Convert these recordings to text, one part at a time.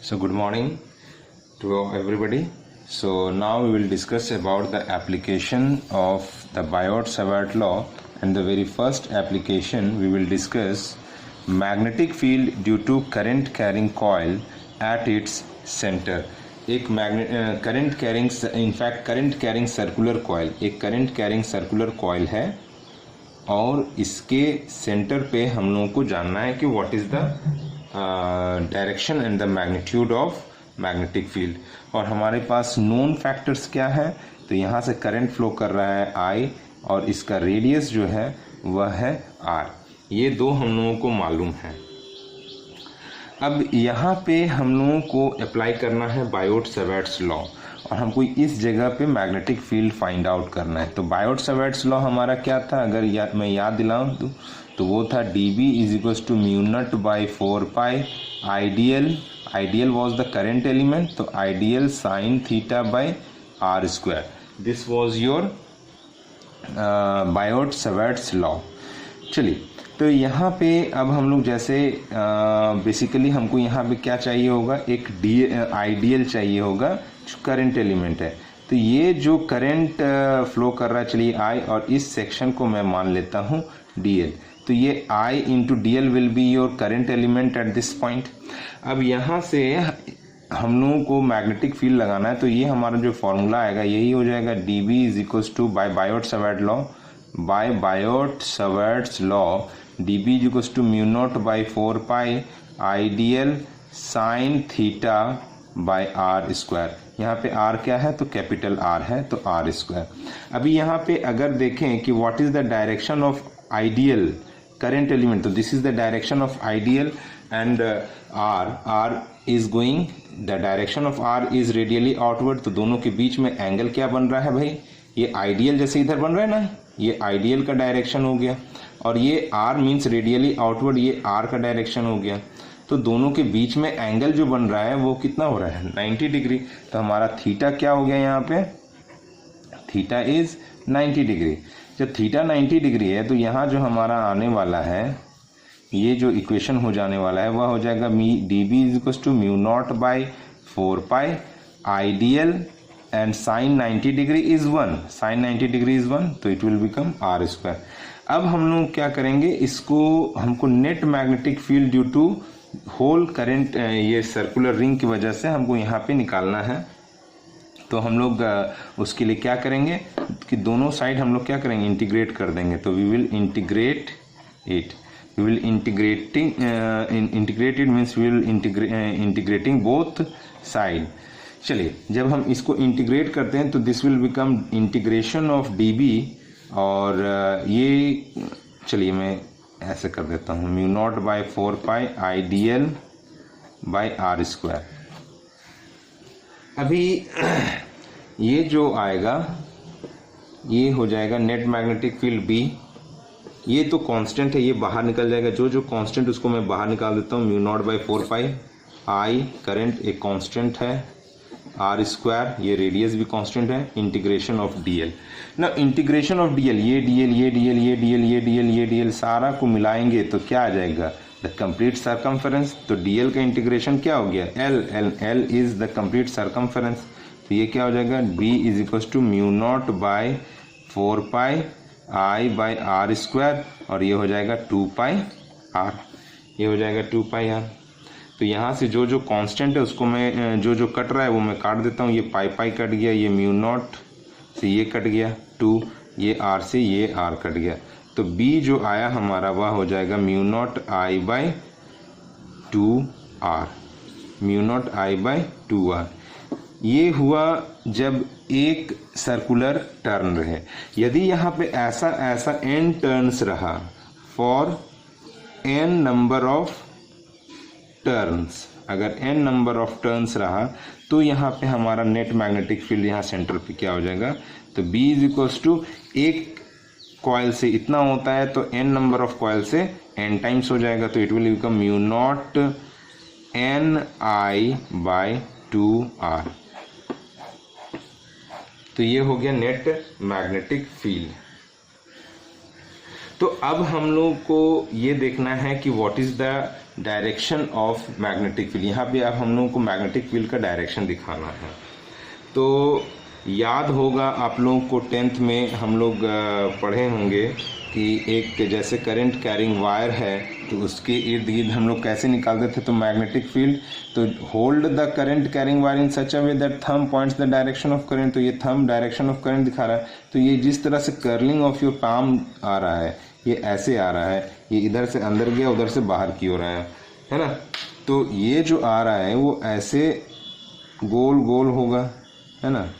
So good morning to everybody. So now we will discuss about the application of the Biot-Savart law, and the very first application we will discuss magnetic field due to current carrying coil at its center. एक current carrying circular coil, एक current carrying circular coil है और इसके centre पे हम लोगों को जानना है कि what is the direction and the magnitude of magnetic field. और हमारे पास नोन फैक्टर्स क्या है, तो यहाँ से करंट फ्लो कर रहा है I और इसका रेडियस जो है वह है R। ये दो हम लोगों को मालूम है। अब यहाँ पे हम लोगों को अप्लाई करना है बायोट-सैवर्ट्स लॉ और हमको इस जगह पे मैग्नेटिक फील्ड फाइंड आउट करना है। तो बायोट-सैवर्ट्स लॉ हमारा क्या था, अगर मैं याद दिलाऊं तो वो था dB = μ0/4π ideal was the current element, तो ideal sine theta by r²। This was your Biot Savart's law. चलिए, तो यहाँ पे अब हम लोग जैसे बेसिकली हमको यहाँ पे क्या चाहिए होगा, एक आइडियल चाहिए होगा जो करंट एलिमेंट है। तो ये जो करंट फ्लो कर रहा है, चलिए I, और इस सेक्शन को मैं मान लेता हूँ DL। तो ये I × DL will be your current element at this point. अब यहाँ से हम लोगों को मैग्नेटिक फील्ड लगाना है, तो ये हमारा जो फॉर्मूला आएगा यही हो जाएगा dB = by Biot Savart law, by Biot Savart's law dB = μ0/4π ideal sine theta by r²। यहाँ पे r क्या है, तो कैपिटल R है, तो r²। अभी यहाँ पे अगर देखें कि what is the direction of ideal current element, तो this is the direction of ideal and r is going, the direction of r is radially outward. तो दोनों के बीच में एंगल क्या बन रहा है भाई, ये आइडियल जैसे इधर बन रहा है ना, ये आइडियल का डायरेक्शन हो गया, और ये r मीन्स रेडियली आउटवर्ड, ये r का डायरेक्शन हो गया। तो दोनों के बीच में एंगल जो बन रहा है वो कितना हो रहा है, 90 डिग्री। तो हमारा थीटा क्या हो गया, यहाँ पे थीटा इज 90 डिग्री। जब थीटा 90 डिग्री है तो यहाँ जो हमारा आने वाला है, ये जो इक्वेशन हो जाने वाला है वह हो जाएगा dB = μ0/4π ideal and sine 90 degree is 1, sine 90 degree is 1, तो इट विल बिकम r²। अब हम लोग क्या करेंगे, इसको हमको net magnetic field due to whole current, ये सर्कुलर रिंग की वजह से हमको यहाँ पे निकालना है। तो हम लोग उसके लिए क्या करेंगे कि दोनों साइड हम लोग क्या करेंगे, इंटीग्रेट कर देंगे। तो we will integrate it, we will integrated means we will integrating both side. चलिए, जब हम इसको इंटीग्रेट करते हैं तो this will become integration of dB, और ये चलिए मैं ऐसे कर देता हूँ μ0/4π आइडियल बाय r²। अभी ये जो आएगा ये हो जाएगा नेट मैग्नेटिक फील्ड B। ये तो कांस्टेंट है, ये बाहर निकल जाएगा, जो कांस्टेंट उसको मैं बाहर निकाल देता हूँ। μ0/4π I करंट एक कांस्टेंट है, r² ये रेडियस भी कांस्टेंट है, इंटीग्रेशन ऑफ dl। ना इंटीग्रेशन ऑफ dl, ये dl ये dl ये dl ये dl ये dl सारा को मिलाएंगे तो क्या आ जाएगा, द कंप्लीट सर्कमफेरेंस। तो dl का इंटीग्रेशन क्या हो गया, l is the complete circumference. तो ये क्या हो जाएगा, b = μ0/4π I/r², और ये हो जाएगा 2πr, ये हो जाएगा 2πr। तो यहाँ से जो कांस्टेंट है उसको मैं जो कट रहा है वो मैं काट देता हूँ। ये पाई कट गया, ये μ0 से ये कट गया 2, ये r से ये r कट गया। तो b जो आया हमारा वह हो जाएगा μ0I/2r, μ0I/2r। ये हुआ जब एक सर्कुलर टर्न रहे। यदि यहाँ पे ऐसा n टर्न्स रहा for n number of turns, अगर n नंबर ऑफ टर्न्स रहा तो यहाँ पे हमारा नेट मैग्नेटिक फील्ड यहाँ सेंटर पे क्या हो जाएगा, तो B = एक कॉइल से इतना होता है तो n नंबर ऑफ कॉइल से n टाइम्स हो जाएगा, तो इट विल बिकम μ0 Ni/2r। तो ये हो गया नेट मैग्नेटिक फील्ड। तो अब हम लोग को ये देखना है कि what is the direction of magnetic field. यहाँ पे अब हम लोगों को मैग्नेटिक फील्ड का डायरेक्शन दिखाना है। तो याद होगा आप लोगों को 10th में हम लोग पढ़े होंगे कि एक जैसे करंट कैरिंग वायर है तो उसके इर्द गिर्द हम लोग कैसे निकालते थे तो मैग्नेटिक फील्ड। तो hold the current carrying wire in such a way that thumb points the direction of current. तो ये थंब डायरेक्शन ऑफ करंट दिखा रहा है। तो ये जिस तरह से कर्लिंग ऑफ योर पाम आ रहा है, ये ऐसे आ रहा है, ये इधर से अंदर गया उधर से बाहर की ओर आया, है ना। तो ये जो आ रहा है वो ऐसे गोल गोल होगा, है ना।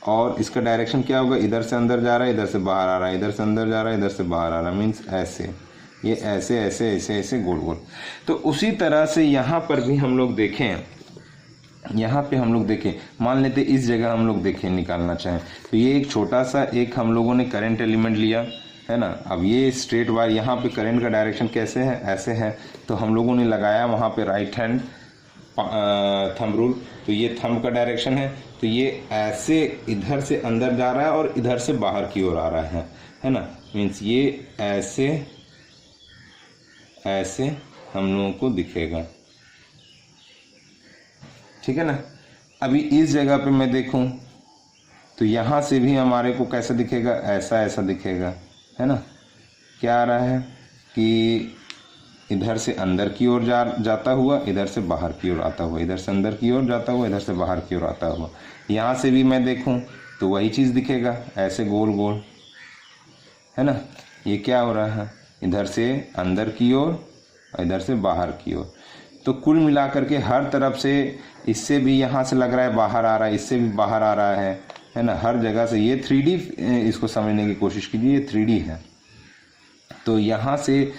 और इसका डायरेक्शन क्या होगा, इधर से अंदर जा रहा है, इधर से बाहर आ रहा है, इधर से अंदर जा रहा है, इधर से बाहर आ रहा है, मीन्स ऐसे, ये ऐसे ऐसे ऐसे ऐसे गोल गोल। तो उसी तरह से यहाँ पर भी हम लोग देखें, यहाँ पे हम लोग देखें, मान लेते इस जगह हम लोग देखें निकालना चाहें तो ये एक छोटा सा एक हम लोगों ने करंट एलिमेंट लिया, है ना। अब ये स्ट्रेट वायर, यहाँ पे करंट का डायरेक्शन कैसे है, ऐसे है। तो हम लोगों ने लगाया वहाँ पे राइट हैंड थंब रूल। तो ये थंब का डायरेक्शन है, तो ये ऐसे इधर से अंदर जा रहा है और इधर से बाहर की ओर आ रहा है ना। मीन्स ये ऐसे ऐसे हम लोगों को दिखेगा, ठीक है ना। अभी इस जगह पे मैं देखूं तो यहाँ से भी हमारे को कैसा दिखेगा, ऐसा ऐसा दिखेगा, है ना। क्या आ रहा है कि इधर से अंदर की ओर जाता हुआ, इधर से बाहर की ओर आता हुआ, इधर से अंदर की ओर जाता हुआ, इधर से बाहर की ओर आता हुआ। यहाँ से भी मैं देखूं तो वही चीज़ दिखेगा, ऐसे गोल गोल, है ना। ये क्या हो रहा है, इधर से अंदर की ओर और इधर से बाहर की ओर। तो कुल मिलाकर के हर तरफ से, इससे भी यहाँ से लग रहा है बाहर आ रहा है, इससे भी बाहर आ रहा है ना। हर जगह से ये 3D, इसको समझने की कोशिश कीजिए, ये 3D है। तो यहाँ से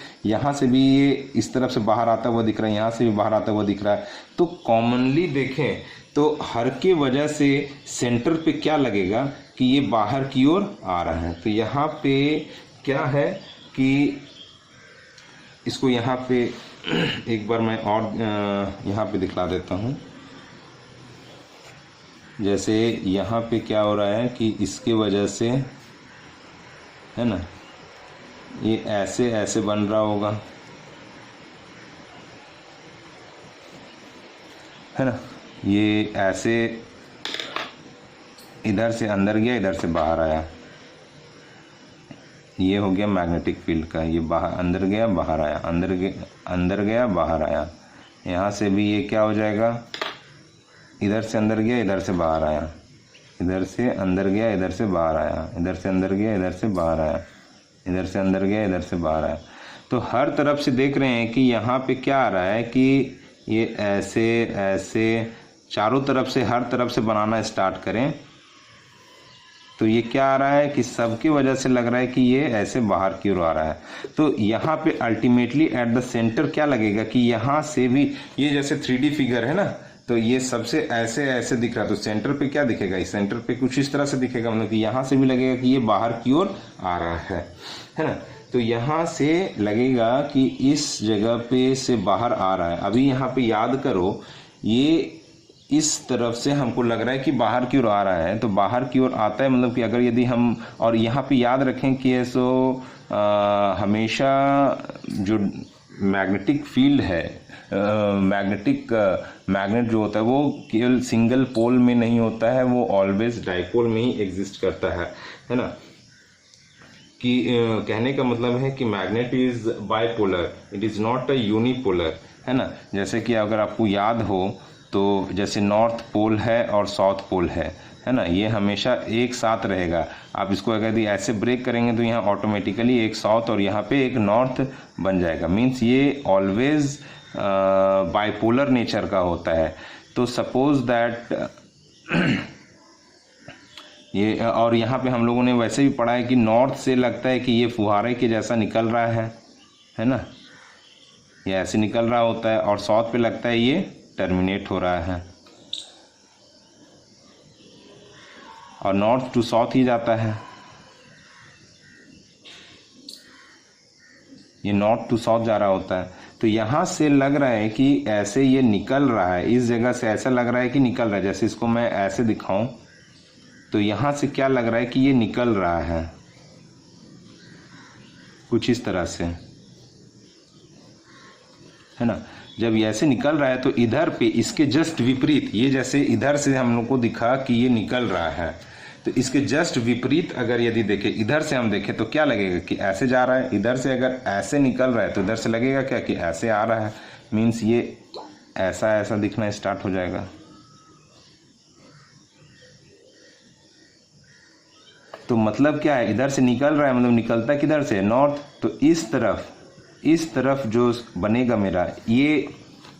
भी ये इस तरफ से बाहर आता हुआ दिख रहा है, यहाँ से भी बाहर आता हुआ दिख रहा है। तो कॉमनली देखें तो हर के वजह से सेंटर पे क्या लगेगा कि ये बाहर की ओर आ रहा है। तो यहाँ पे क्या है कि इसको यहाँ पे एक बार मैं और यहाँ पे दिखला देता हूँ। जैसे यहाँ पे क्या हो रहा है कि इसके वजह से, है ना, ये ऐसे ऐसे बन रहा होगा, है ना। ये ऐसे इधर से अंदर गया, इधर से बाहर आया, ये हो गया मैग्नेटिक फील्ड का। ये बाहर अंदर गया बाहर आया, अंदर गया बाहर आया। यहाँ से भी ये क्या हो जाएगा, इधर से अंदर गया इधर से बाहर आया, इधर से अंदर गया इधर से बाहर आया, इधर से अंदर गया इधर से बाहर आया, इधर से अंदर गया इधर से बाहर आया। तो हर तरफ से देख रहे हैं कि यहाँ पे क्या आ रहा है कि ये ऐसे ऐसे चारों तरफ से, हर तरफ से बनाना स्टार्ट करें तो ये क्या आ रहा है कि सबकी वजह से लग रहा है कि ये ऐसे बाहर की ओर आ रहा है। तो यहाँ पे अल्टीमेटली एट द सेंटर क्या लगेगा कि यहाँ से भी ये जैसे 3D फिगर है ना, तो ये सबसे ऐसे ऐसे दिख रहा है। तो सेंटर पे क्या दिखेगा, इस सेंटर पे कुछ इस तरह से दिखेगा, मतलब कि यहाँ से भी लगेगा कि ये बाहर की ओर आ रहा है ना। तो यहाँ से लगेगा कि इस जगह पे से बाहर आ रहा है। अभी यहाँ पे याद करो, ये इस तरफ से हमको लग रहा है कि बाहर की ओर आ रहा है, तो बाहर की ओर आता है, मतलब कि अगर यदि हम, और यहाँ पे याद रखें कि हमेशा जो मैग्नेटिक फील्ड है, मैग्नेट जो होता है वो केवल सिंगल पोल में नहीं होता है, वो ऑलवेज डाइपोल में ही एग्जिस्ट करता है ना। कि कहने का मतलब है कि magnet is bipolar, it is not a unipolar, है ना। जैसे कि अगर आपको याद हो तो जैसे नॉर्थ पोल है और साउथ पोल है ना, ये हमेशा एक साथ रहेगा। आप इसको अगर ऐसे ब्रेक करेंगे तो यहाँ ऑटोमेटिकली एक साउथ और यहाँ पे एक नॉर्थ बन जाएगा। मीन्स ये ऑलवेज बाइपोलर नेचर का होता है। तो सपोज दैट ये, और यहाँ पे हम लोगों ने वैसे भी पढ़ा है कि नॉर्थ से लगता है कि ये फुहारे के जैसा निकल रहा है ना, ये ऐसे निकल रहा होता है, और साउथ पे लगता है ये टर्मिनेट हो रहा है, और नॉर्थ टू साउथ ही जाता है, ये नॉर्थ टू साउथ जा रहा होता है। तो यहाँ से लग रहा है कि ऐसे ये निकल रहा है, इस जगह से ऐसा लग रहा है कि निकल रहा है। जैसे इसको मैं ऐसे दिखाऊं तो यहाँ से क्या लग रहा है कि ये निकल रहा है कुछ इस तरह से, है ना। जब ये ऐसे निकल रहा है तो इधर पे इसके जस्ट विपरीत, ये जैसे इधर से हम लोग को दिखा कि ये निकल रहा है, तो इसके जस्ट विपरीत अगर यदि देखें, इधर से हम देखें तो क्या लगेगा कि ऐसे जा रहा है। इधर से अगर ऐसे निकल रहा है तो इधर से लगेगा क्या कि ऐसे आ रहा है, मीन्स ये ऐसा ऐसा दिखना स्टार्ट हो जाएगा। तो मतलब क्या है, इधर से निकल रहा है, मतलब निकलता किधर से, नॉर्थ। तो इस तरफ जो बनेगा मेरा, ये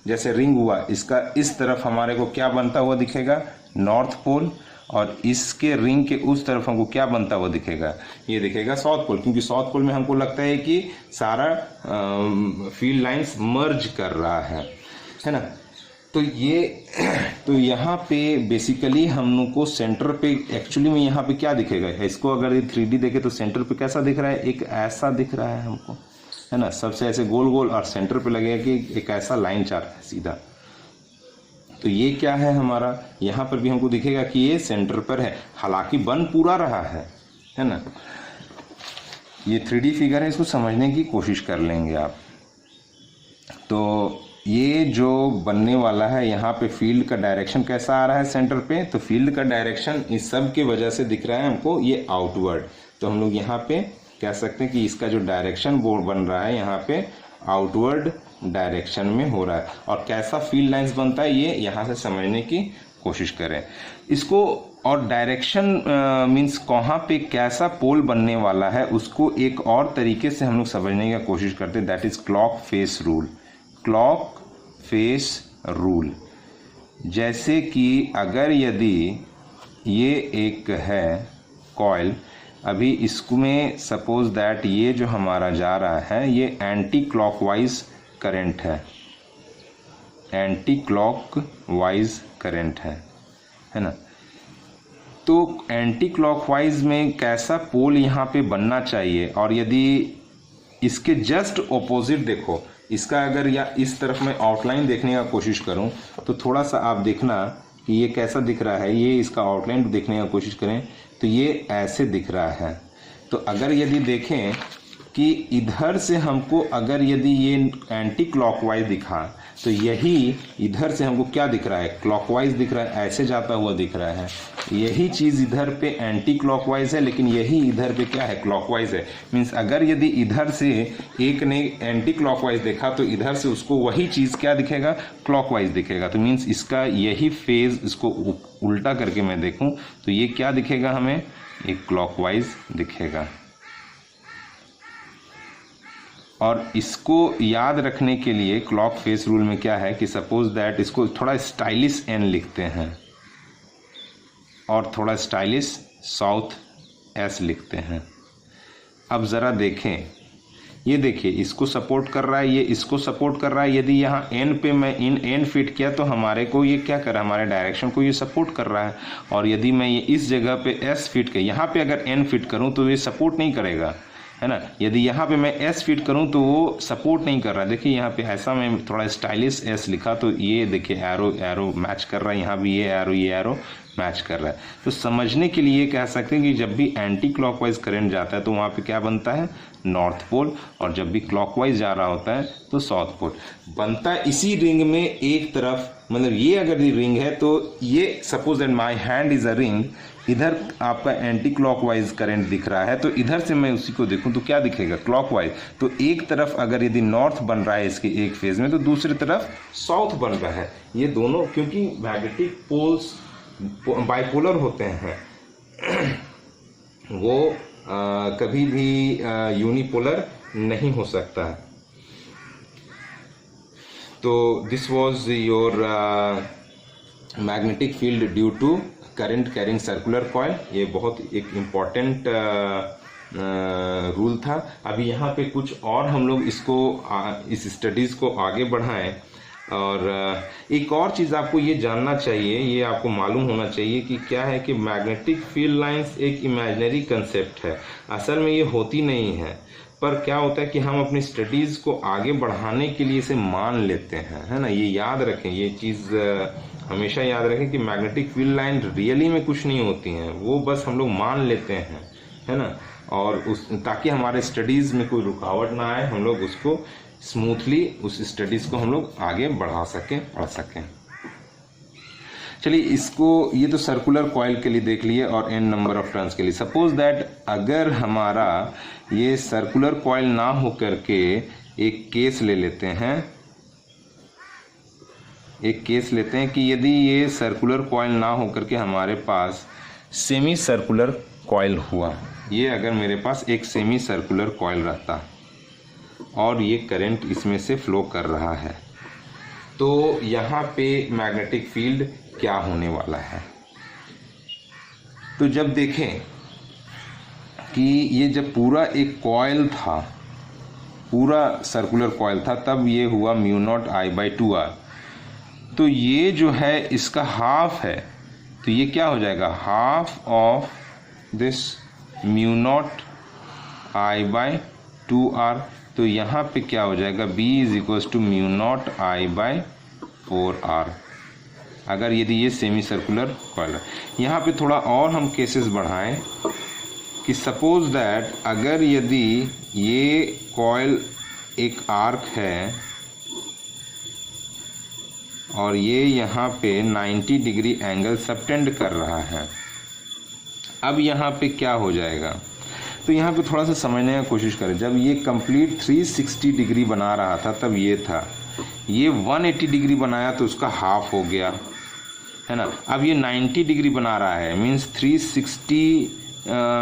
जैसे रिंग हुआ, इसका इस तरफ हमारे को क्या बनता हुआ दिखेगा, नॉर्थ पोल, और इसके रिंग के उस तरफ हमको क्या बनता हुआ दिखेगा, ये दिखेगा साउथ पोल, क्योंकि साउथ पोल में हमको लगता है कि सारा फील्ड लाइंस मर्ज कर रहा है ना। तो यहाँ पे बेसिकली हम लोग को सेंटर पे एक्चुअली में यहाँ पे क्या दिखेगा, इसको अगर 3D देखे तो सेंटर पे कैसा दिख रहा है, एक ऐसा दिख रहा है हमको, है ना, सबसे ऐसे गोल गोल, और सेंटर पे लगेगा कि एक ऐसा लाइन चार्ट है सीधा। तो ये क्या है हमारा, यहाँ पर भी हमको दिखेगा कि ये सेंटर पर है, हालांकि बन पूरा रहा है ना। ये 3D फिगर है, इसको समझने की कोशिश कर लेंगे आप। तो ये जो बनने वाला है, यहाँ पे फील्ड का डायरेक्शन कैसा आ रहा है सेंटर पे, तो फील्ड का डायरेक्शन इस सब के वजह से दिख रहा है हमको ये आउटवर्ड। तो हम लोग यहाँ पे कह सकते हैं कि इसका जो डायरेक्शन बोर्ड बन रहा है यहाँ पे आउटवर्ड डायरेक्शन में हो रहा है। और कैसा फील्ड लाइंस बनता है ये यहाँ से समझने की कोशिश करें इसको। और डायरेक्शन मीन्स कहाँ पे कैसा पोल बनने वाला है, उसको एक और तरीके से हम लोग समझने की कोशिश करते हैं, that is clock face rule. Clock face rule, जैसे कि अगर यदि ये एक है कॉइल, अभी इसमें सपोज दैट ये जो हमारा जा रहा है ये anti clockwise current anti clockwise current है ना। तो एंटी क्लॉकवाइज में कैसा पोल यहाँ पे बनना चाहिए, और यदि इसके जस्ट ऑपोजिट देखो, इसका अगर या इस तरफ मैं आउटलाइन देखने का कोशिश करूं तो थोड़ा सा आप देखना कि ये कैसा दिख रहा है, ये इसका आउटलाइन देखने का कोशिश करें तो ये ऐसे दिख रहा है। तो अगर यदि देखें कि इधर से हमको अगर यदि ये एंटी क्लॉकवाइज दिखा तो यही इधर से हमको क्या दिख रहा है, क्लॉकवाइज दिख रहा है, ऐसे जाता हुआ दिख रहा है। यही चीज़ इधर पे एंटी क्लॉकवाइज है, लेकिन यही इधर पे क्या है, क्लॉकवाइज है। मीन्स अगर यदि इधर से एक ने एंटी क्लॉकवाइज देखा तो इधर से उसको वही चीज़ क्या दिखेगा, क्लॉकवाइज दिखेगा। तो मीन्स इसका यही फेज, इसको उल्टा करके मैं देखूं तो ये क्या दिखेगा हमें, एक क्लॉकवाइज दिखेगा। और इसको याद रखने के लिए क्लॉक फेस रूल में क्या है कि सपोज दैट इसको थोड़ा स्टाइलिश एन लिखते हैं और थोड़ा स्टाइलिश साउथ एस लिखते हैं। अब ज़रा देखें, ये देखिए इसको सपोर्ट कर रहा है, ये इसको सपोर्ट कर रहा है। यदि यहाँ एन पे मैं एन फिट किया तो हमारे को ये क्या कर रहा है, हमारे डायरेक्शन को ये सपोर्ट कर रहा है। और यदि मैं ये इस जगह पे एस फिट किया, यहाँ पे अगर एन फिट करूँ तो ये सपोर्ट नहीं करेगा, है ना। यदि यहाँ पे मैं एस फिट करूँ तो वो सपोर्ट नहीं कर रहा है। देखिए यहाँ पे ऐसा मैं थोड़ा स्टाइलिश एस लिखा तो ये देखिए एरो मैच कर रहा है, यहाँ भी ये एरो मैच कर रहा है। तो समझने के लिए कह सकते हैं कि जब भी एंटी क्लॉकवाइज करंट जाता है तो वहाँ पे क्या बनता है, नॉर्थ पोल, और जब भी क्लॉकवाइज जा रहा होता है तो साउथ पोल बनता है। इसी रिंग में एक तरफ, मतलब ये अगर ये रिंग है तो ये suppose that my hand is a ring, इधर आपका एंटी क्लॉकवाइज करंट दिख रहा है तो इधर से मैं उसी को देखूं तो क्या दिखेगा, क्लॉकवाइज। तो एक तरफ अगर यदि नॉर्थ बन रहा है इसके एक फेज में तो दूसरी तरफ साउथ बन रहा है। ये दोनों क्योंकि मैग्नेटिक पोल्स बाइपोलर होते हैं वो कभी भी यूनिपोलर नहीं हो सकता है। तो this was your magnetic field due to current carrying circular coil. ये बहुत एक इम्पॉर्टेंट रूल था। अभी यहाँ पे कुछ और हम लोग इसको इस स्टडीज़ को आगे बढ़ाएं। और एक और चीज़ आपको ये जानना चाहिए, ये आपको मालूम होना चाहिए कि क्या है कि मैग्नेटिक फील्ड लाइंस एक इमेजिनरी कंसेप्ट है, असल में ये होती नहीं है। पर क्या होता है कि हम अपनी स्टडीज़ को आगे बढ़ाने के लिए इसे मान लेते हैं, है ना। ये याद रखें, ये चीज़ हमेशा याद रखें कि मैग्नेटिक फील्ड लाइन रियली में कुछ नहीं होती हैं, वो बस हम लोग मान लेते हैं, है ना। और उस ताकि हमारे स्टडीज़ में कोई रुकावट ना आए, हम लोग उसको स्मूथली उस स्टडीज को हम लोग आगे बढ़ा सकें, पढ़ सकें। चलिए इसको, ये तो सर्कुलर कॉइल के लिए देख लिए और एन नंबर ऑफ टर्न्स के लिए। सपोज दैट अगर हमारा ये सर्कुलर कॉइल ना हो करके एक केस ले लेते हैं, एक केस लेते हैं कि यदि ये सर्कुलर कॉइल ना हो करके हमारे पास सेमी सर्कुलर कॉइल हुआ, ये अगर मेरे पास एक सेमी सर्कुलर कॉइल रहता और ये करंट इसमें से फ्लो कर रहा है, तो यहाँ पे मैग्नेटिक फील्ड क्या होने वाला है। तो जब देखें कि ये जब पूरा एक कॉइल था, पूरा सर्कुलर कॉइल था, तब ये हुआ mu nought I by 2r। तो ये जो है इसका हाफ है, तो ये क्या हो जाएगा, half of this mu nought I by 2r। तो यहाँ पे क्या हो जाएगा, B is equals to mu nought I by 4r, अगर यदि ये सेमी सर्कुलर कॉइल है। यहाँ पे थोड़ा और हम केसेस बढ़ाएं कि सपोज दैट अगर यदि ये कॉइल एक आर्क है और ये यहाँ पे 90 डिग्री एंगल सबटेंड कर रहा है, अब यहाँ पे क्या हो जाएगा। तो यहाँ पे थोड़ा सा समझने की कोशिश करें। जब ये कंप्लीट 360 डिग्री बना रहा था तब ये था, ये 180 डिग्री बनाया तो उसका हाफ हो गया, है ना। अब ये 90 डिग्री बना रहा है, मीन्स 360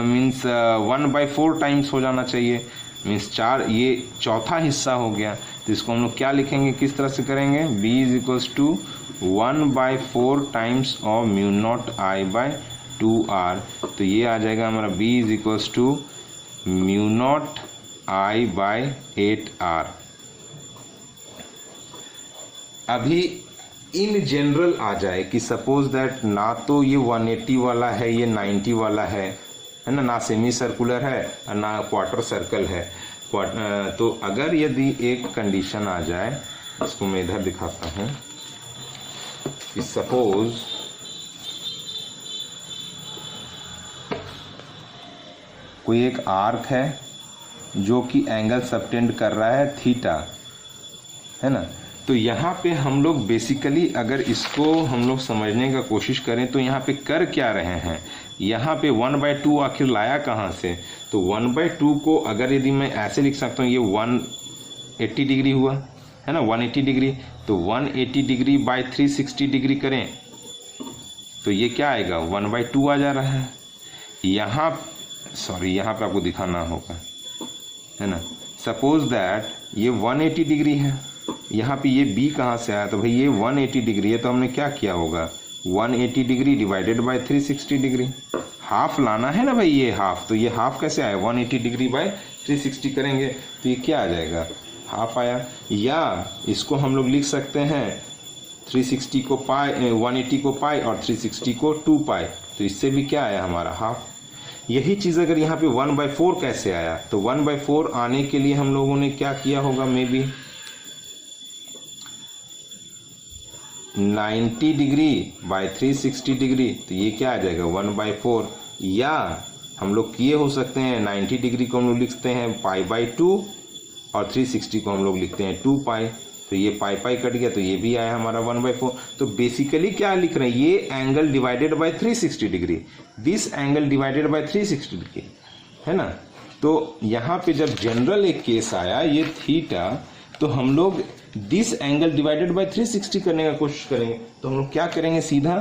मीन्स 1/4 टाइम्स हो जाना चाहिए, मीन्स 4, ये चौथा हिस्सा हो गया। तो इसको हम लोग क्या लिखेंगे, किस तरह से करेंगे, B is equals to 1/4 times of mu nought I by 2r। तो ये आ जाएगा हमारा B is equals to mu nought I by 8r। अभी इन जनरल आ जाए कि सपोज दैट ना तो ये 180 वाला है, ये 90 वाला है ना, ना सेमी सर्कुलर है और ना क्वार्टर सर्कल है। तो अगर यदि एक कंडीशन आ जाए, इसको मैं इधर दिखाता हूँ कि सपोज कोई एक आर्क है जो कि एंगल सबटेंड कर रहा है थीटा, है ना। तो यहाँ पे हम लोग बेसिकली अगर इसको हम लोग समझने का कोशिश करें तो यहाँ पे कर क्या रहे हैं, यहाँ पे 1/2 आखिर लाया कहाँ से। तो 1/2 को अगर यदि मैं ऐसे लिख सकता हूँ, ये 180 डिग्री हुआ, है ना, 180 डिग्री। तो 180 डिग्री बाई 360 डिग्री करें तो ये क्या आएगा, 1/2 आ जा रहा है। यहाँ यहाँ पे आपको दिखाना होगा, है ना। सपोज दैट ये 180 डिग्री है, यहाँ पे ये B कहाँ से आया, तो भाई ये 180 डिग्री है, तो हमने क्या किया होगा, 180 degree divided by 360 degree, half लाना है ना भाई, ये हाफ। तो ये हाफ कैसे आया, 180 डिग्री बाय 360 करेंगे तो ये क्या आ जाएगा, हाफ आया। या इसको हम लोग लिख सकते हैं 360 को पाई, 180 को पाई और 360 को 2 पाई, तो इससे भी क्या आया हमारा हाफ। यही चीज़ अगर यहाँ पे 1/4 कैसे आया, तो 1/4 आने के लिए हम लोगों ने क्या किया होगा, may be 90 degree by 360 degree, तो ये क्या आ जाएगा 1/4। या हम लोग किए हो सकते हैं 90 डिग्री को हम लोग लिखते हैं π/2 और 360 को हम लोग लिखते हैं 2 पाई, तो ये पाई कट गया, तो ये भी आया हमारा 1/4। तो बेसिकली क्या लिख रहे हैं, ये angle divided by 360 degree, this angle divided by 360 degree, है ना। तो यहाँ पे जब जनरल एक केस आया ये थीटा, तो हम लोग दिस एंगल डिवाइडेड बाय 360 करने का कोशिश करेंगे। तो हम लोग क्या करेंगे, सीधा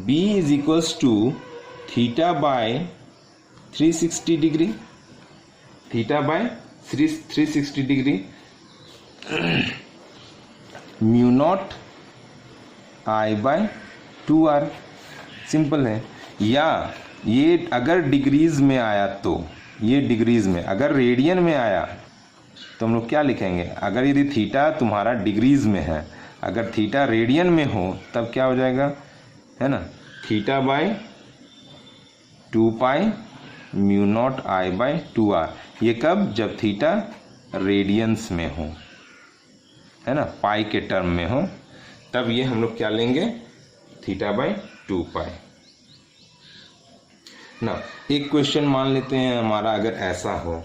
B is equals to theta by 360 degree, theta by 360 degree mu nought I by 2r, simple है। या ये अगर डिग्रीज में आया तो ये डिग्रीज में, अगर रेडियन में आया तो हम लोग क्या लिखेंगे, अगर यदि थीटा तुम्हारा डिग्रीज में है, अगर थीटा रेडियन में हो तब क्या हो जाएगा, है ना, theta by 2 pi mu nought I by 2r। ये कब, जब थीटा रेडियंस में हो, है ना, पाई के टर्म में हो, तब ये हम लोग क्या लेंगे, थीटा बाय 2 पाई ना। एक क्वेश्चन मान लेते हैं हमारा, अगर ऐसा हो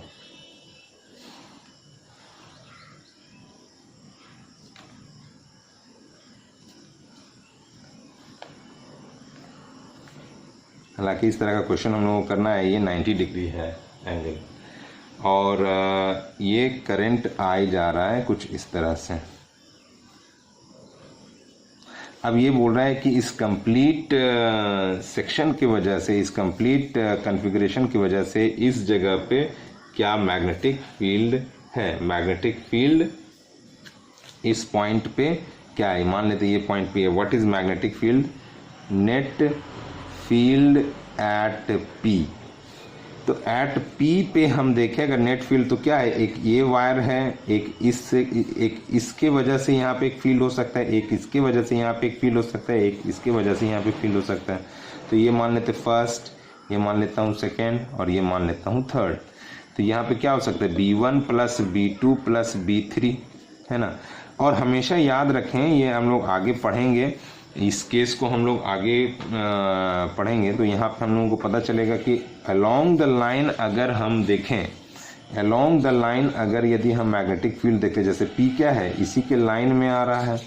हालांकि इस तरह का क्वेश्चन हम लोगों को करना है। ये 90 डिग्री है एंगल, और ये करंट आई जा रहा है कुछ इस तरह से। अब ये बोल रहा है कि इस कंप्लीट सेक्शन की वजह से, इस कंप्लीट कॉन्फ़िगरेशन की वजह से इस जगह पे क्या मैग्नेटिक फील्ड है। मैग्नेटिक फील्ड इस पॉइंट पे क्या है, मान लेते ये पॉइंट पे है। What is magnetic field? Net field at P. तो एट पी पे हम देखें अगर नेट फील्ड तो क्या है, एक ये वायर है, एक इसके वजह से यहाँ पे एक फील्ड हो सकता है, एक इसके वजह से यहाँ पे एक फील्ड हो सकता है, एक इसके वजह से यहाँ पे फील्ड हो सकता है। तो ये मान लेते फर्स्ट, ये मान लेता हूँ सेकेंड, और ये मान लेता हूँ थर्ड। तो यहाँ पे क्या हो सकता है, B1 plus B2 plus B3, है ना। और हमेशा याद रखें, ये हम लोग आगे पढ़ेंगे, इस केस को हम लोग आगे पढ़ेंगे, तो यहाँ पे हम लोगों को पता चलेगा कि अलोंग द लाइन अगर हम देखें, अलोंग द लाइन अगर यदि हम मैग्नेटिक फील्ड देखें, जैसे P क्या है, इसी के लाइन में आ रहा है,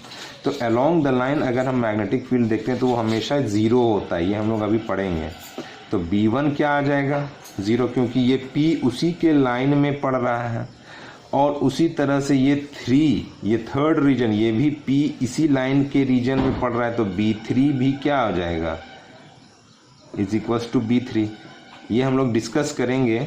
तो अलोंग द लाइन अगर हम मैग्नेटिक फील्ड देखते हैं तो वो हमेशा ज़ीरो होता है। ये हम लोग अभी पढ़ेंगे। तो B1 क्या आ जाएगा, ज़ीरो, क्योंकि ये P उसी के लाइन में पड़ रहा है। और उसी तरह से ये 3, ये थर्ड रीजन, ये भी P इसी लाइन के रीजन में पड़ रहा है, तो B3 भी क्या हो जाएगा, इज इक्वल्स टू B3। ये हम लोग डिस्कस करेंगे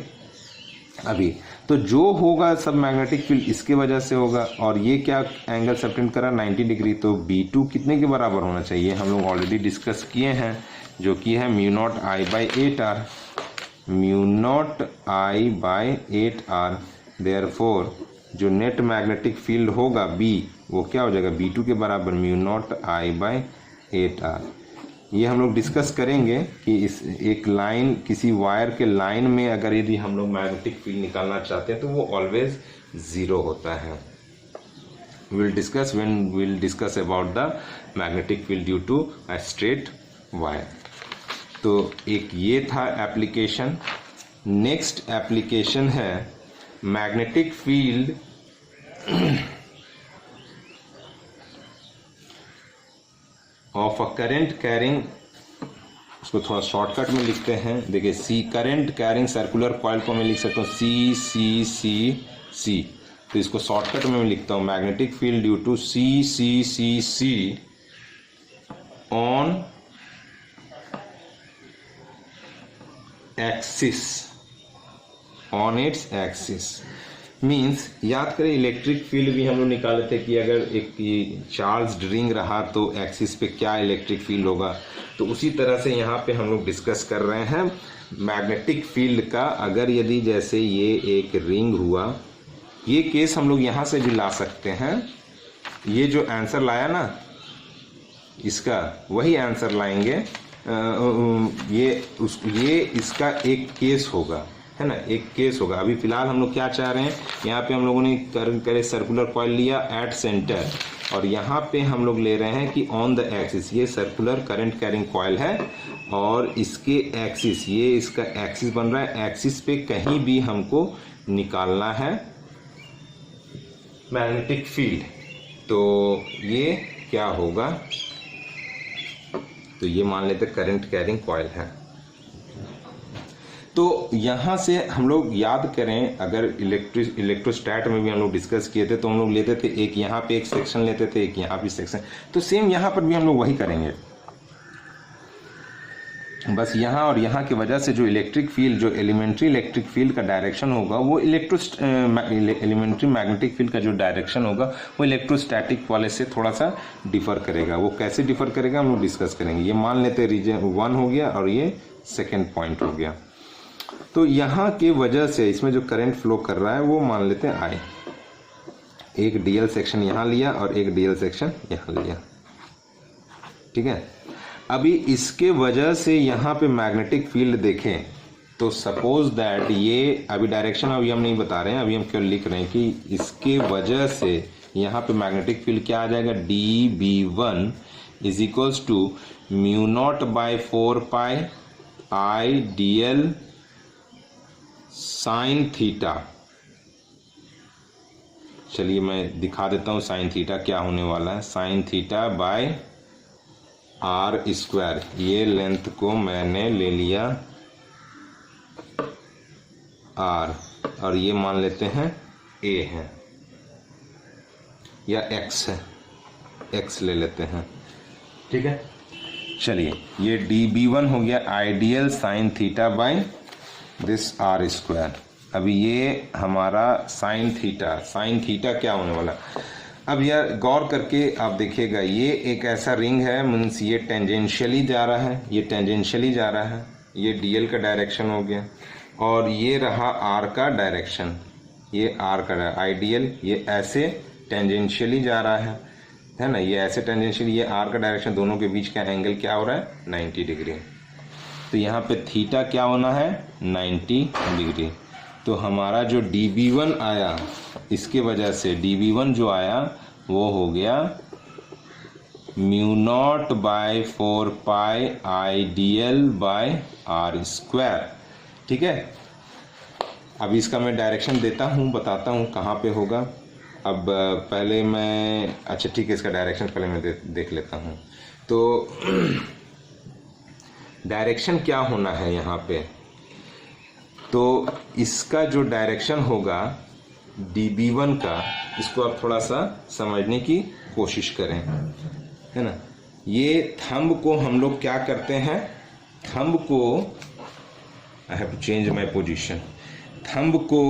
अभी। तो जो होगा सब मैग्नेटिक फील्ड इसके वजह से होगा, और ये क्या एंगल सबटेंड करा 90 डिग्री, तो B2 कितने के बराबर होना चाहिए, हम लोग ऑलरेडी डिस्कस किए हैं, जो कि है mu naught I by 8R, mu naught I by 8R। Therefore जो नेट मैग्नेटिक फील्ड होगा B, वो क्या हो जाएगा, B2 के बराबर mu naught I by 8R। ये हम लोग डिस्कस करेंगे कि इस एक लाइन, किसी वायर के लाइन में अगर यदि हम लोग मैग्नेटिक फील्ड निकालना चाहते हैं तो वो ऑलवेज ज़ीरो होता है। Will discuss when will discuss about the magnetic field due to a straight wire. तो एक ये था एप्लीकेशन। नेक्स्ट एप्लीकेशन है magnetic field of a current carrying, उसको थोड़ा शॉर्टकट में लिखते हैं। देखिए see, current carrying circular coil को मैं लिख सकता हूँ C। तो इसको शॉर्टकट में मैं लिखता हूँ magnetic field due to C on axis, on its axis. Means याद करें इलेक्ट्रिक फील्ड भी हम लोग निकाले थे कि अगर एक चार्ज रिंग रहा तो एक्सिस पे क्या इलेक्ट्रिक फील्ड होगा। तो उसी तरह से यहाँ पे हम लोग डिस्कस कर रहे हैं मैग्नेटिक फील्ड का। अगर यदि जैसे ये एक रिंग हुआ, ये केस हम लोग यहाँ से भी ला सकते हैं। ये जो आंसर लाया ना, इसका वही आंसर लाएंगे। ये इसका एक केस होगा, है ना, एक केस होगा। अभी फिलहाल हम लोग क्या चाह रहे हैं, यहाँ पे हम लोगों ने करे सर्कुलर कॉइल लिया एट सेंटर, और यहाँ पे हम लोग ले रहे हैं कि ऑन द एक्सिस, ये सर्कुलर करंट कैरिंग कॉइल है और इसके एक्सिस, ये इसका एक्सिस बन रहा है। एक्सिस पे कहीं भी हमको निकालना है मैग्नेटिक फील्ड। तो ये क्या होगा, तो ये मान लेते करंट कैरिंग कॉइल है। तो यहाँ से हम लोग याद करें, अगर इलेक्ट्रोस्टैट में भी हम लोग डिस्कस किए थे, तो हम लोग लेते थे एक यहाँ पे एक सेक्शन लेते थे, एक यहाँ पे सेक्शन। तो सेम यहाँ पर भी हम लोग वही करेंगे, बस यहाँ और यहाँ की वजह से जो इलेक्ट्रिक फील्ड, जो एलिमेंट्री इलेक्ट्रिक फील्ड का डायरेक्शन होगा, वो एलिमेंट्री मैग्नेटिक फील्ड का जो डायरेक्शन होगा वो इलेक्ट्रोस्टैटिक वाले से थोड़ा सा डिफर करेगा। वो कैसे डिफर करेगा हम लोग डिस्कस करेंगे। ये मान लेते रीजन 1 हो गया और ये सेकेंड पॉइंट हो गया। तो यहाँ के वजह से इसमें जो करंट फ्लो कर रहा है वो मान लेते हैं I। एक डीएल सेक्शन यहाँ लिया और एक डीएल सेक्शन यहाँ लिया, ठीक है। अभी इसके वजह से यहाँ पे मैग्नेटिक फील्ड देखें तो सपोज दैट ये, अभी डायरेक्शन अभी हम नहीं बता रहे हैं, अभी हम केवल लिख रहे हैं कि इसके वजह से यहाँ पे मैग्नेटिक फील्ड क्या आ जाएगा, dB1 is equals to mu not by 4 pi I dl sine theta. चलिए मैं दिखा देता हूँ साइन थीटा क्या होने वाला है। Sine theta by r square, ये लेंथ को मैंने ले लिया आर और ये मान लेते हैं ए है या एक्स है, एक्स ले लेते हैं, ठीक है। चलिए ये dB1 हो गया I dl sine theta by this r square. अभी ये हमारा साइन थीटा क्या होने वाला। अब यार गौर करके आप देखिएगा, ये एक ऐसा रिंग है, मीन्स ये टेंजेंशियली जा रहा है, ये टेंजेंशियली जा रहा है, ये dl का डायरेक्शन हो गया और ये रहा r का डायरेक्शन, ये r का आइडियल, ये ऐसे टेंजेंशियली जा रहा है ना, ये ऐसे टेंजेंशियली, ये r का डायरेक्शन, दोनों के बीच का एंगल क्या हो रहा है 90 डिग्री। तो यहाँ पे थीटा क्या होना है 90 डिग्री। तो हमारा जो dB1 आया, इसके वजह से dB1 जो आया वो हो गया mu not by 4 pi I dl by r square, ठीक है। अब इसका मैं डायरेक्शन देता हूँ, बताता हूँ कहाँ पे होगा। अब पहले मैं, अच्छा ठीक है, इसका डायरेक्शन पहले मैं देख लेता हूँ। तो डायरेक्शन क्या होना है यहाँ पे, तो इसका जो डायरेक्शन होगा dB1 का, इसको आप थोड़ा सा समझने की कोशिश करें, है ना। ये थंब को हम लोग क्या करते हैं, थंब को, I have to change my position, thumb को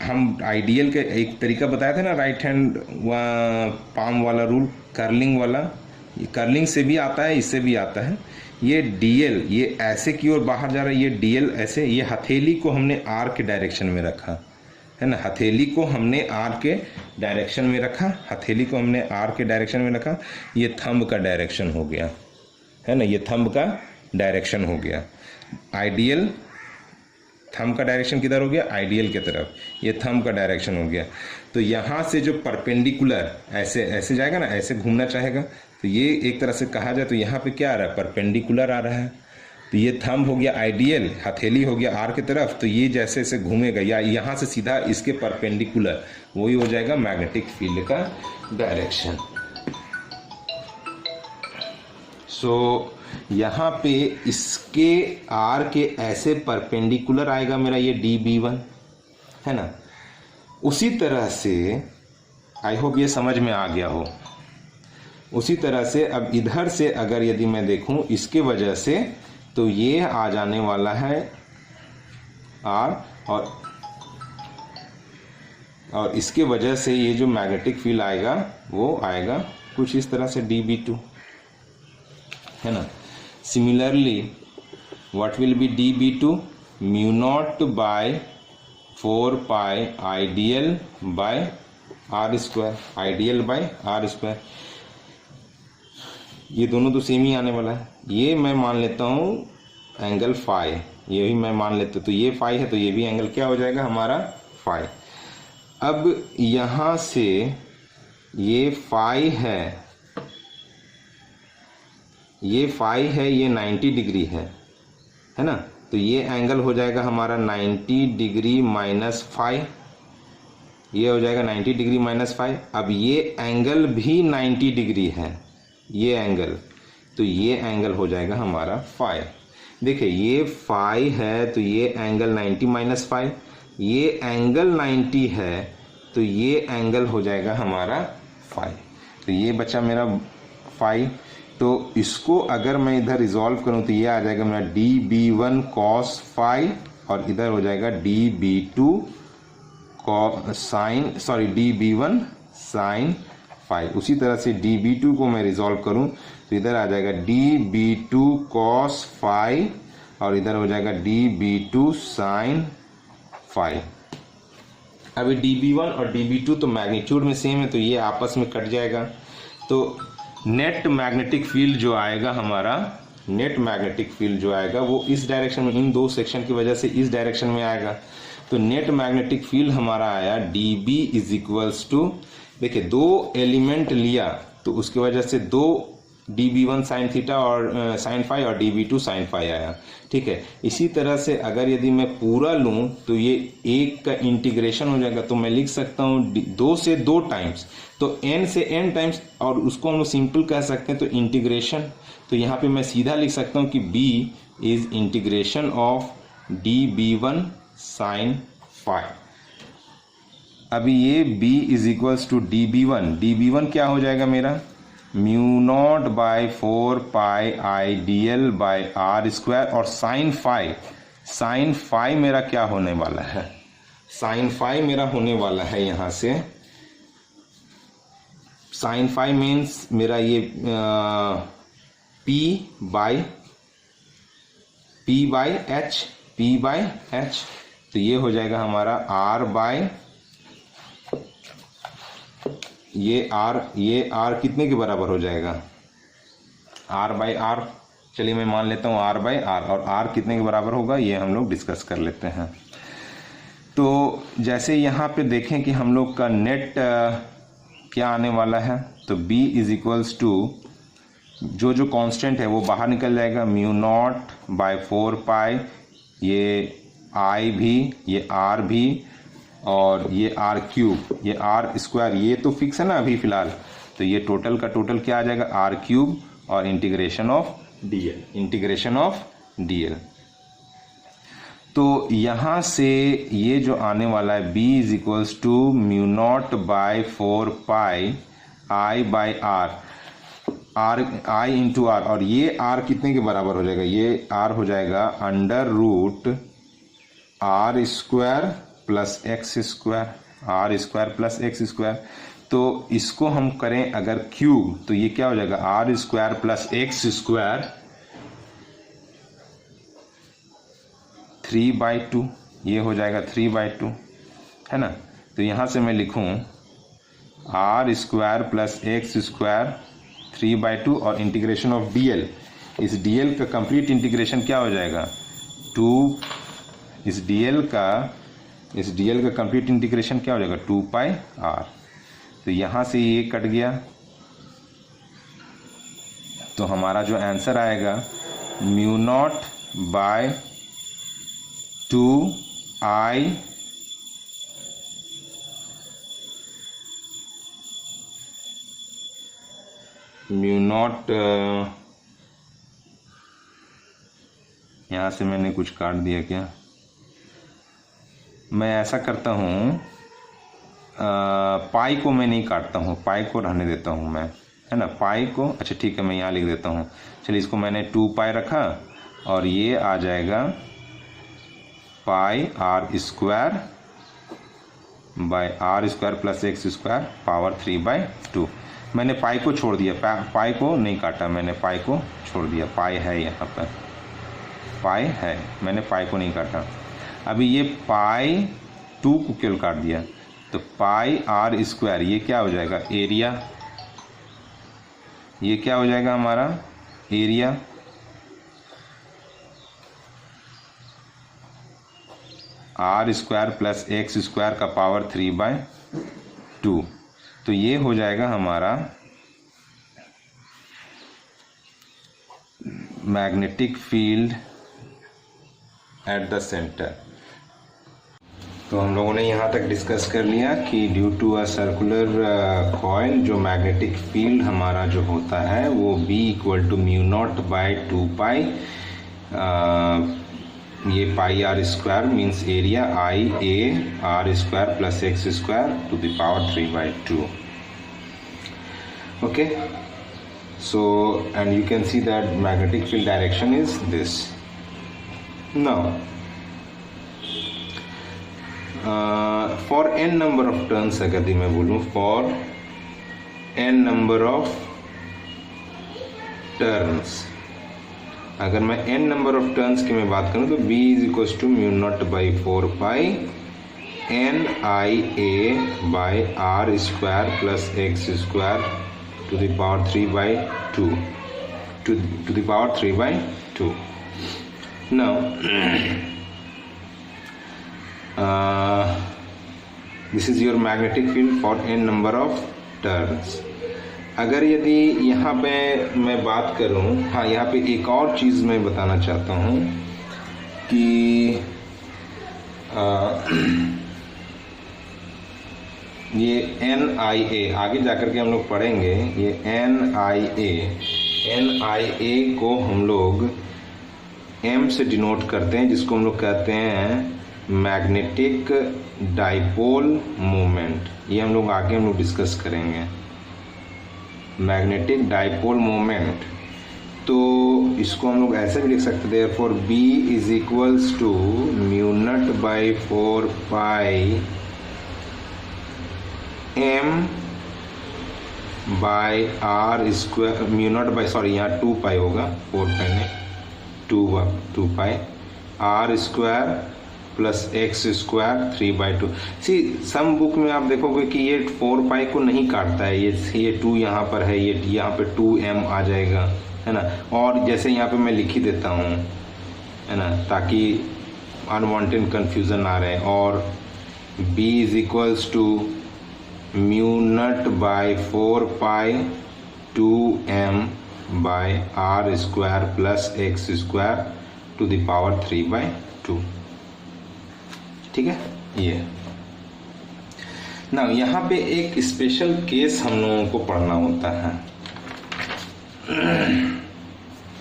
हम आइडियल के एक तरीका बताया था ना, राइट हैंड पाम वाला रूल, कर्लिंग वाला, ये कर्लिंग से भी आता है, इससे भी आता है। ये डीएल, ये ऐसे की ओर बाहर जा रहा है, ये डीएल ऐसे, ये हथेली को हमने आर के डायरेक्शन में रखा है ना, हथेली को हमने आर के डायरेक्शन में रखा, हथेली को हमने आर के डायरेक्शन में रखा, ये थंब का डायरेक्शन हो गया, है ना, ये थंब का डायरेक्शन हो गया। आइडियल, थंब का डायरेक्शन किधर हो गया, आइडियल की तरफ, ये थंब का डायरेक्शन हो गया। तो यहाँ से जो परपेंडिकुलर ऐसे ऐसे जाएगा ना, ऐसे घूमना चाहेगा, तो ये एक तरह से कहा जाए तो यहाँ पे क्या आ रहा है, परपेंडिकुलर आ रहा है। तो ये थंब हो गया आइडियल, हथेली हो गया आर की तरफ, तो ये जैसे ऐसे घूमेगा या यहाँ से सीधा इसके परपेंडिकुलर, वही हो जाएगा मैग्नेटिक फील्ड का डायरेक्शन। सो यहाँ पे इसके आर के ऐसे परपेंडिकुलर आएगा मेरा ये dB1, है ना। उसी तरह से, आई होप ये समझ में आ गया हो, उसी तरह से अब इधर से अगर यदि मैं देखूं इसके वजह से, तो ये आ जाने वाला है आर, और इसके वजह से ये जो मैग्नेटिक फील्ड आएगा वो आएगा कुछ इस तरह से dB2, है ना। Similarly what will be dB2, mu not by 4 pi I dl by r square, I dl by r square, ये दोनों तो सेम ही आने वाला है। ये मैं मान लेता हूँ एंगल फाई, ये भी मैं मान लेता हूँ, तो ये फाई है तो ये भी एंगल क्या हो जाएगा हमारा फाई। अब यहाँ से ये फाई है, ये फाई है, ये 90 डिग्री है ना, तो ये एंगल हो जाएगा हमारा 90 डिग्री माइनस फाई, ये हो जाएगा 90 डिग्री माइनस फाई। अब ये एंगल भी 90 डिग्री है, ये एंगल, तो ये एंगल हो जाएगा हमारा फाई। देखिए ये फाई है तो ये एंगल 90 माइनस फाई, ये एंगल 90 है तो ये एंगल हो जाएगा हमारा फाई। तो ये बचा मेरा फाई, तो इसको अगर मैं इधर रिजॉल्व करूं तो ये आ जाएगा मेरा dB1 cos फाई, और इधर हो जाएगा dB2 sign, sorry dB1 sine phi. उसी तरह से dB2 को मैं रिजॉल्व करूं तो इधर आ जाएगा dB2 cos फाई, और इधर हो जाएगा dB2 साइन फाई। अभी dB1 और dB2 तो मैग्नीट्यूड में सेम है, तो ये आपस में कट जाएगा। तो नेट मैग्नेटिक फील्ड जो आएगा हमारा, नेट मैग्नेटिक फील्ड जो आएगा वो इस डायरेक्शन में, इन दो सेक्शन की वजह से इस डायरेक्शन में आएगा। तो नेट मैग्नेटिक फील्ड हमारा आया dB इज इक्वल्स टू, देखिए दो एलिमेंट लिया तो उसकी वजह से दो dB1 साइन थीटा और साइन फाई और dB2 साइन फाई आया, ठीक है। इसी तरह से अगर यदि मैं पूरा लूं तो ये एक का इंटीग्रेशन हो जाएगा, तो मैं लिख सकता हूँ 2 से 2 टाइम्स, तो n से n टाइम्स, और उसको हम लोग सिंपल कह सकते हैं तो इंटीग्रेशन, तो यहाँ पे मैं सीधा लिख सकता हूँ कि b is integration of db1 sine phi. अभी ये b is equals to db1 क्या हो जाएगा मेरा, mu not by 4 pi I d l by r square, और साइन फाई मेरा क्या होने वाला है, साइन फाई मेरा होने वाला है यहाँ से, साइन फाई मीन्स मेरा ये p बाय h, तो ये हो जाएगा हमारा r बाय ये r कितने के बराबर हो जाएगा, r बाय r, चलिए मैं मान लेता हूँ r बाय r, और r कितने के बराबर होगा ये हम लोग डिस्कस कर लेते हैं। तो जैसे यहाँ पे देखें कि हम लोग का नेट क्या आने वाला है, तो b इज इक्वल्स टू जो कांस्टेंट है वो बाहर निकल जाएगा, म्यू नॉट बाय 4 पाई, ये i भी, ये r भी, और ये r क्यूब, ये r स्क्वायर, ये तो फिक्स है ना अभी फिलहाल, तो ये टोटल का टोटल क्या आ जाएगा, r क्यूब और इंटीग्रेशन ऑफ dl। तो यहाँ से ये जो आने वाला है b is equals to mu not by 4 pi i by r i into r, और ये r कितने के बराबर हो जाएगा, ये r हो जाएगा under root r square plus x square, तो इसको हम करें अगर क्यूब, तो ये क्या हो जाएगा, r square plus x square 3/2, ये हो जाएगा 3/2, है ना। तो यहाँ से मैं लिखूँ r square plus x square 3/2 और इंटीग्रेशन ऑफ dl, इस dl का कंप्लीट इंटीग्रेशन क्या हो जाएगा 2, इस dl का कंप्लीट इंटीग्रेशन क्या हो जाएगा 2 पाई r। तो यहाँ से ये कट गया, तो हमारा जो आंसर आएगा mu not by 2i mu nought, यहाँ से मैंने कुछ काट दिया क्या, मैं ऐसा करता हूँ पाई को मैं नहीं काटता हूँ, पाई को रहने देता हूँ मैं, है ना, पाई को, अच्छा ठीक है मैं यहाँ लिख देता हूँ, चलिए इसको मैंने 2 पाई रखा और ये आ जाएगा पाई r square by r square plus x square power 3/2। मैंने पाई को छोड़ दिया, पाई को नहीं काटा, मैंने पाई को छोड़ दिया, पाई है यहाँ पर, पाई है, मैंने पाई को नहीं काटा। अभी ये पाई 2 को केवल काट दिया, तो पाई r स्क्वायर, ये क्या हो जाएगा एरिया, ये क्या हो जाएगा हमारा area, r square plus x square का पावर 3/2, तो ये हो जाएगा हमारा magnetic field at the centre. तो हम लोगों ने यहाँ तक डिस्कस कर लिया कि due to a circular coil जो मैग्नेटिक फील्ड हमारा जो होता है वो B equal to mu not by 2 pi, ये pi r square means area I a r square plus x square to the power 3/2। Okay, so and you can see that magnetic field direction is this. Now for n number of turns, अगर मैं बोलूँ for n number of turns, अगर मैं n number of turns की मैं बात करूँ तो B is equals to mu naught by 4 pi n I a by r square plus x square to the power 3/2 to the power 3/2. Now this is your magnetic field for n number of turns. अगर यदि यहाँ पे मैं बात करूँ, हाँ यहाँ पे एक और चीज़ मैं बताना चाहता हूँ कि ये NIA आगे जाकर के हम लोग पढ़ेंगे, ये NIA को हम लोग M से डिनोट करते हैं, जिसको हम लोग कहते हैं मैग्नेटिक डाइपोल मोमेंट। ये हम लोग आगे डिस्कस करेंगे मैग्नेटिक डाइपोल मोमेंट। तो इसको हम लोग ऐसे भी लिख सकते थे, for B is equals to mu not by 4 pi M by R square, mu not by, sorry यहाँ 2 पाई होगा, 4 पाई नहीं, 2 pi R square plus x square 3/2। See some book में आप देखोगे कि ये 4 पाई को नहीं काटता है, ये 2 यहाँ पर है, ये यहाँ पे 2m आ जाएगा, है ना। और जैसे यहाँ पे मैं लिख ही देता हूँ, है ना, ताकि अनवांटेड कंफ्यूजन ना रहे। और b is equals to mu not by 4 pi 2m by R square plus x square to the power 3/2। ठीक है। ये ना यहाँ पे एक स्पेशल केस हम लोगों को पढ़ना होता है।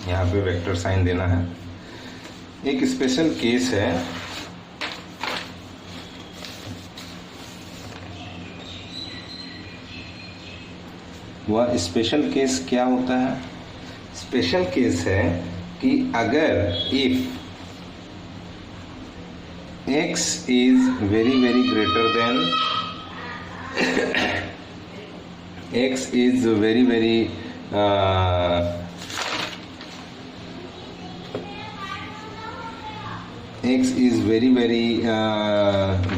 यहाँ पे वेक्टर साइन देना है। एक स्पेशल केस है, वह स्पेशल केस क्या होता है? स्पेशल केस है कि अगर if x is very greater than x is very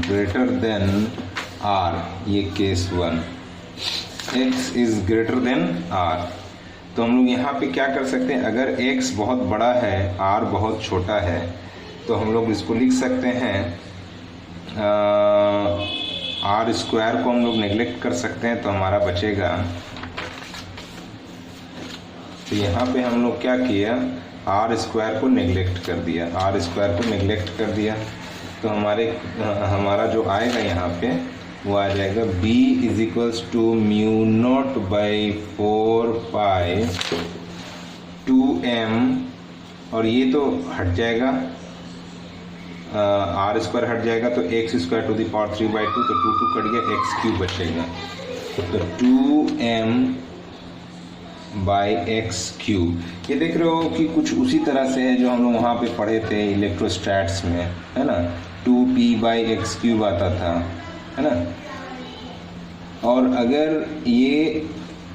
greater than r, ये case 1, x is greater than r। तो हम लोग यहाँ पे क्या कर सकते हैं, अगर x बहुत बड़ा है, r बहुत छोटा है, तो हम लोग इसको लिख सकते हैं, R स्क्वायर को हम लोग नेग्लेक्ट कर सकते हैं, तो हमारा बचेगा। तो यहाँ पे हम लोग क्या किया, R स्क्वायर को नेग्लेक्ट कर दिया, R स्क्वायर को नेग्लेक्ट कर दिया। तो हमारा जो आएगा यहाँ पे वो आ जाएगा B is equals to mu not by 4 pi 2m, और ये तो हट जाएगा, R स्क्वायर हट जाएगा, तो x square to the power 3/2, तो 2 कट गया, एक्स क्यूब बचेगा। तो 2m बाई एक्स क्यूब। ये देख रहे हो कि कुछ उसी तरह से है जो हम लोग वहाँ पे पढ़े थे इलेक्ट्रोस्टैट्स में, है ना, 2p बाई एक्स क्यूब आता था, है ना। और अगर ये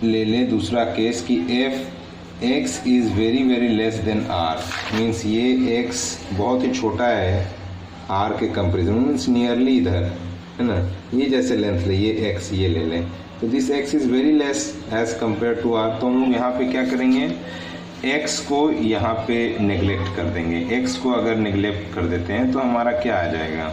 ले ले दूसरा केस कि f x is very less than r, means ये x बहुत ही छोटा है r के कंपेरिजन, मीन्स नियरली इधर, है ना, ये जैसे लेंथ ले, ये x ये ले लें, तो this x is very less as compare to r। तो हम लोग यहाँ पे क्या करेंगे, x को यहाँ पे नेग्लेक्ट कर देंगे। x को अगर नेग्लेक्ट कर देते हैं तो हमारा क्या आ जाएगा,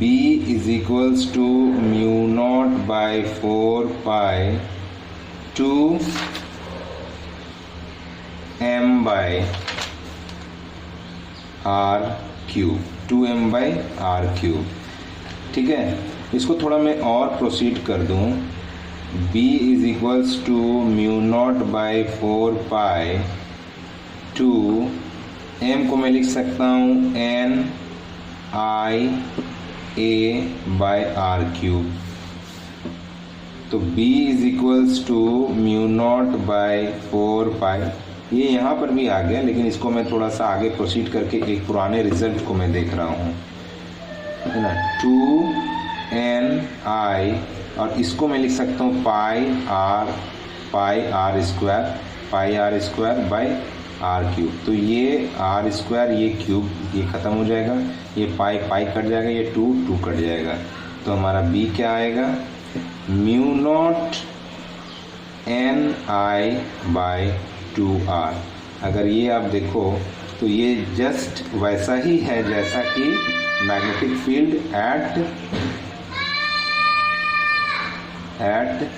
b is equals to mu not by 4 pi 2m by r cube, 2m by r cube. ठीक है, इसको थोड़ा मैं और प्रोसीड कर दूं, b is equals to mu not by 4 pi 2m को मैं लिख सकता हूँ n i a by r cube. तो b is equals to mu not by 4 pi, ये यहाँ पर भी आ गया, लेकिन इसको मैं थोड़ा सा आगे प्रोसीड करके एक पुराने रिजल्ट को मैं देख रहा हूँ, है ना, 2ni, और इसको मैं लिख सकता हूँ pi r square by r cube. तो ये आर स्क्वायर, ये क्यूब, ये ख़त्म हो जाएगा, ये पाई कट जाएगा, ये 2 कट जाएगा। तो हमारा b क्या आएगा, mu naught N I by 2r। अगर ये आप देखो तो ये जस्ट वैसा ही है जैसा कि magnetic field at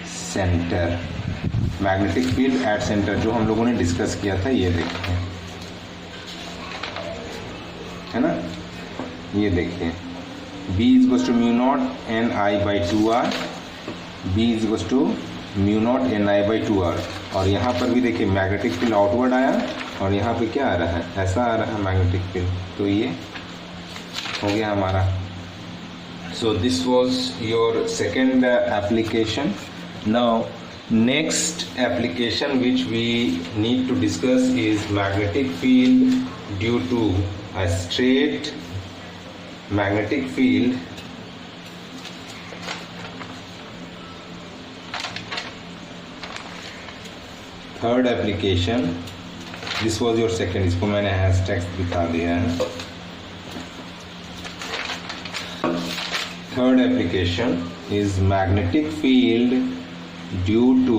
centre, magnetic field at centre जो हम लोगों ने डिस्कस किया था, ये देखिए, है ना, ये देखिए, b is equals to mu naught N I by 2r, b is equals to mu naught N I by 2r। और यहाँ पर भी देखिए मैग्नेटिक फील्ड आउटवर्ड आया और यहाँ पे क्या आ रहा है, ऐसा आ रहा है मैग्नेटिक फील्ड। तो ये हो गया हमारा। So this was your second application. Now next application which we need to discuss is magnetic field due to a straight magnetic field third application, this was your second, इसको मैंने hashtag दिखा दिया है। third application is magnetic field due to